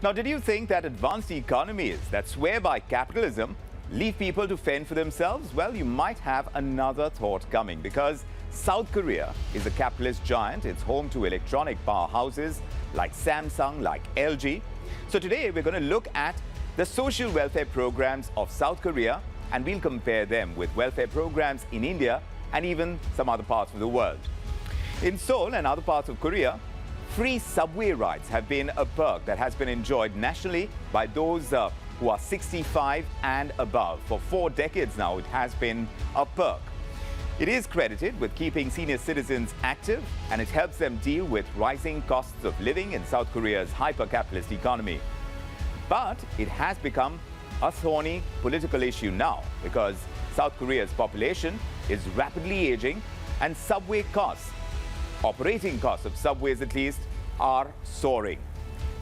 Now, did you think that advanced economies that swear by capitalism leave people to fend for themselves? Well, you might have another thought coming, because South Korea is a capitalist giant. It's home to electronic powerhouses like Samsung, like LG. So today we're going to look at the social welfare programs of South Korea, and we'll compare them with welfare programs in India and even some other parts of the world. In Seoul and other parts of Korea, free subway rides have been a perk that has been enjoyed nationally by those who are 65 and above. For 4 decades now, it has been a perk. It is credited with keeping senior citizens active, and it helps them deal with rising costs of living in South Korea's hyper-capitalist economy. But it has become a thorny political issue now, because South Korea's population is rapidly aging, and subway costs, operating costs of subways at least, are soaring.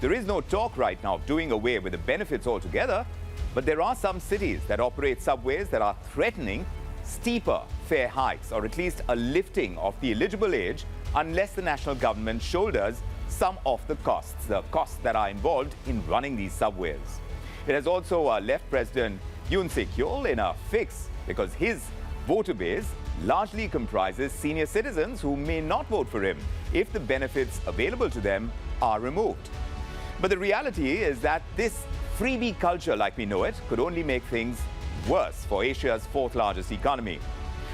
There is no talk right now of doing away with the benefits altogether, but there are some cities that operate subways that are threatening steeper fare hikes, or at least a lifting of the eligible age, unless the national government shoulders some of the costs that are involved in running these subways. It has also left President Yoon Suk-yeol in a fix, because his voter base largely comprises senior citizens who may not vote for him if the benefits available to them are removed. But the reality is that this freebie culture, like we know it, could only make things worse for Asia's 4th largest economy.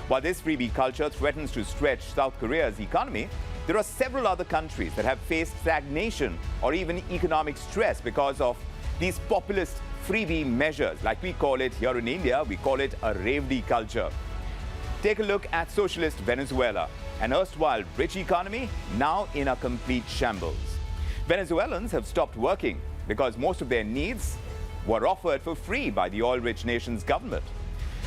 While this freebie culture threatens to stretch South Korea's economy, there are several other countries that have faced stagnation or even economic stress because of these populist freebie measures. Like we call it here in India, we call it a ravdi culture. Take a look at socialist Venezuela, an erstwhile rich economy now in a complete shambles. Venezuelans have stopped working because most of their needs were offered for free by the oil-rich nation's government.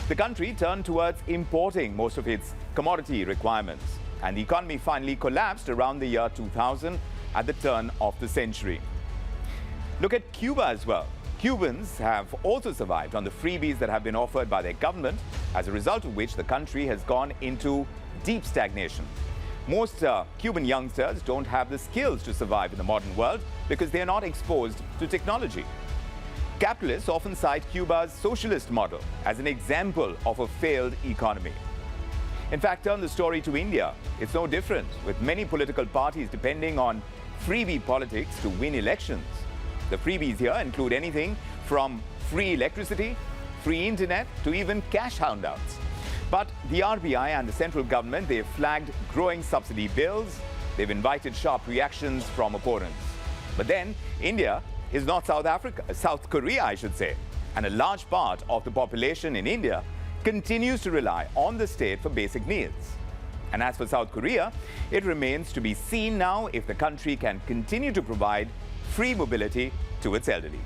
The country turned towards importing most of its commodity requirements, and the economy finally collapsed around the year 2000 at the turn of the century. Look at Cuba as well. Cubans have also survived on the freebies that have been offered by their government, as a result of which the country has gone into deep stagnation. Most Cuban youngsters don't have the skills to survive in the modern world because they are not exposed to technology. Capitalists often cite Cuba's socialist model as an example of a failed economy. In fact, turn the story to India. It's no different, with many political parties depending on freebie politics to win elections. The freebies here include anything from free electricity, free internet, to even cash handouts. But the RBI and the central government, they've flagged growing subsidy bills. They've invited sharp reactions from opponents. But then, India is not South Korea, I should say. And a large part of the population in India continues to rely on the state for basic needs. And as for South Korea, it remains to be seen now if the country can continue to provide free mobility to its elderly.